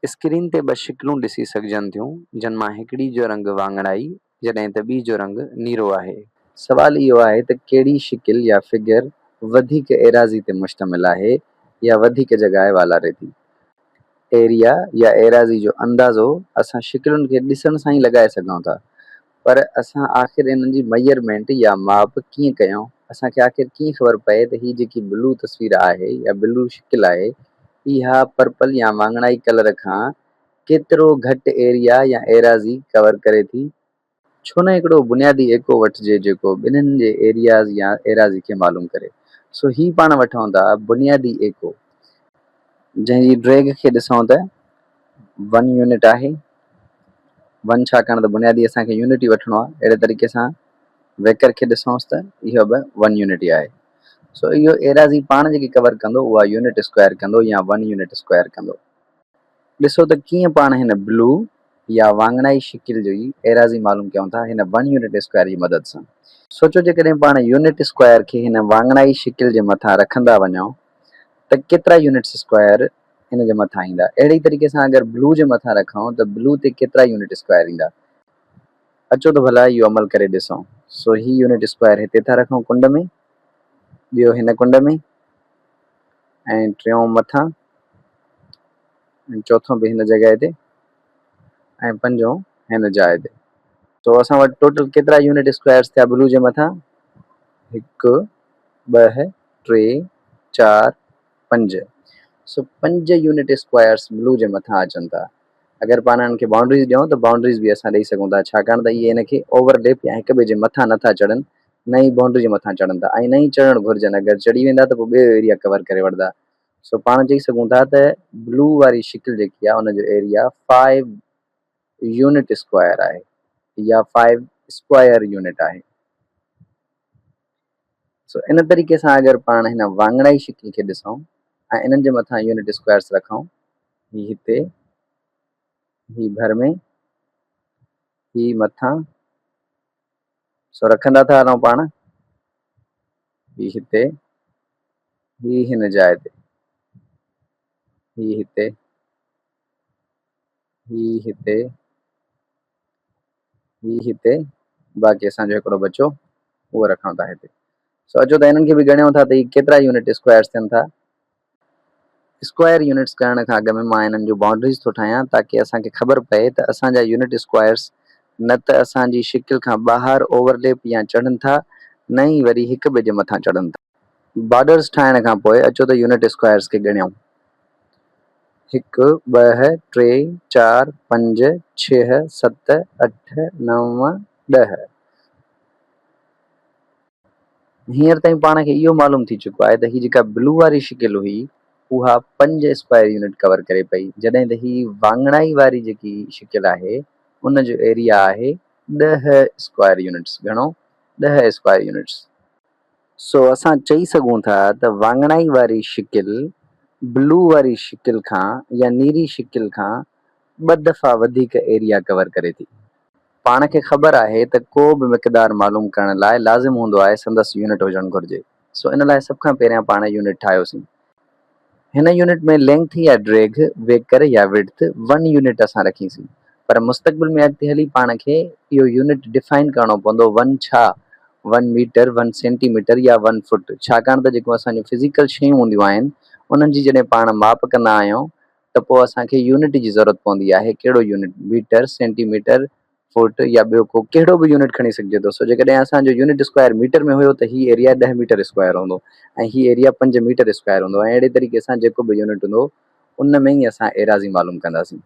Screen ते ॿ शिकिलूं ॾिसी सघिजनि थियूं जिन मां हिकिड़ी जो रंग वाङणाई जॾहिं त ॿी जो रंग नीरो आहे। सवाल इहो आहे त कहिड़ी शिकिल या फिगर वधीक एराज़ी ते मुश्तमिल आहे या वधीक जॻहि वालारे थी। एरिया या एराज़ी जो अंदाज़ो असां शिकिलुनि खे ॾिसण सां ई लॻाए सघूं था, पर असां आख़िर इन्हनि जी मेजरमेंट या माप कीअं कयूं? असांखे आख़िर कीअं ख़बर पए त हीअ जेकी ब्लू तस्वीर आहे या ब्लू शिकिल आहे इहा पर्पल या वाङणाई कलर खां केतिरो घटि एरिया या एराज़ी कवर करे थी? छो न हिकिड़ो बुनियादी एको वठिजे जेको ॿिन्हिनि जे एरियाज़ या एराज़ी खे मालूम करे। सो ही पाण वठूं था बुनियादी एको, जंहिंजी ड्रैग खे ॾिसूं त 1 यूनिट आहे। 1 छाकाणि त बुनियादी असांखे यूनिट ई वठिणो आहे। अहिड़े तरीक़े सां वेकर खे ॾिसूंसि त इहो बि 1 यूनिट ई आहे। सो इहो एराज़ी पाण जेकी कवर कंदो उहा यूनिट स्क्वायर कंदो या 1 यूनिट स्क्वायर कंदो। ॾिसो त कीअं पाण हिन ब्लू या वाङणाई शिकिल जी एराज़ी मालूम कयूं था हिन 1 यूनिट स्क्वायर जी मदद सां। सोचो जेकॾहिं पाण यूनिट स्क्वायर खे हिन वाङणाई शिकिल जे मथां रखंदा वञूं त केतिरा यूनिट्स स्क्वायर हिन जे मथां ईंदा। अहिड़ी तरीक़े सां अगरि ब्लू जे मथां रखूं त ब्लू ते केतिरा यूनिट स्क्वायर ईंदा। अचो त भला इहो अमल करे ॾिसूं। सो ही यूनिट स्क्वायर हिते था रखूं कुंड में, ॿियो हिन कुंड में, ऐं टियों मथां, ऐं चौथों बि हिन जॻह ते, ऐं पंजों हिन जाइ ते। तो असां वटि टोटल केतिरा यूनिट स्क्वायर्स थिया ब्लू जे मथां? 1 2 3 4 5। सो 5 यूनिट स्क्वायर्स ब्लू जे मथां अचनि था। अगरि पाण हिननि खे बाउंड्रीज़ ॾियूं त बाउंड्रीज़ बि असां ॾेई सघूं था, छाकाणि त इहे हिनखे ओवरलेप या हिक ॿिए जे मथां नथा चढ़नि, न ई बाउंड्री जे मथां चढ़नि था, ऐं न ई चढ़णु घुरिजनि। अगरि चढ़ी वेंदा त पोइ ॿियो एरिया कवर करे वठंदा। सो पाण चई सघूं था त ब्लू वारी शिकिल जेकी आहे उनजो एरिया 5 यूनिट स्क्वायर आहे या 5 स्क्वायर यूनिट आहे। सो इन तरीक़े सां अगरि पाण हिन वाङणाई शिकिल खे ॾिसूं ऐं इन्हनि जे मथां यूनिट स्क्वायर्स रखूं, ही हिते, ही भर में, ही मथां, सो रखंदा था हलूं पाण, ही हिते, ही हिन जाइ ते, ही हिते, ही हिते, ही हिते, बाक़ी असांजो हिकिड़ो बचो उहो रखूं था हिते। सो अचो त हिननि खे बि ॻणियूं था त ही केतिरा यूनिट स्क्वायर्स थियनि था। स्क्वायर यूनिट्स करण खां अॻु में मां हिननि जो बाउंड्रीज़ थो ठाहियां ताकी असांखे ख़बर पए त असांजा यूनिट स्क्वायर्स न त असांजी शिकिल खां ॿाहिरि ओवरलेप या चढ़नि था, न ई वरी हिक ॿिए जे मथां चढ़नि था। बॉर्डर्स ठाहिण खां पोइ अचो त यूनिट स्क्वायर्स खे ॻणियूं। 1 2 3 4 5 6 7 8 9 10। हींअर ताईं पाण खे इहो मालूम थी चुको आहे त ही जेका ब्लू वारी शिकिल हुई उहा 5 स्क्वायर यूनिट कवर करे पई, जॾहिं त ही वाङणाई वारी जेकी शिकिल आहे उनजो एरिया आहे 10 स्क्वायर यूनिट्स। घणो? 10 स्क्वायर यूनिट्स। सो असां चई सघूं था त वाङणाई वारी शिकिल ब्लू वारी शिकिल खां या नीरी शिकिल खां 2 दफ़ा वधीक एरिया कवर करे थी। पाण खे ख़बर आहे त को बि मिक़दार मालूम करण लाइ लाज़िम हूंदो आहे संदसि यूनिट हुजणु घुरिजे। सो इन लाइ सभ खां पहिरियां पाण यूनिट ठाहियोसीं। हिन यूनिट में लेंथ या ड्रैग, वेकर या विड्थ 1 यूनिट असां रखीसीं, पर मुस्तक़बिल में अॻिते हली पाण खे इहो यूनिट डिफाइन करणो पवंदो। 1 छा? 1 मीटर, 1 सेंटीमीटर या 1 फुट। छाकाणि त जेको असांजो फिज़िकल शयूं हूंदियूं आहिनि उन्हनि जी जॾहिं पाण माप कंदा आहियूं त पोइ असांखे यूनिट जी ज़रूरत पवंदी आहे। कहिड़ो यूनिट? मीटर, सेंटीमीटर, फुट या ॿियो को कहिड़ो बि यूनिट खणी सघिजे थो। सो जेकॾहिं असांजो यूनिट स्क्वायर मीटर में हुयो त ही एरिया 10 मीटर स्क्वायर हूंदो ऐं ही एरिया 5 मीटर स्क्वायर हूंदो, ऐं अहिड़े तरीक़े सां जेको बि यूनिट हूंदो उन में ई असां एराज़ी मालूम कंदासीं।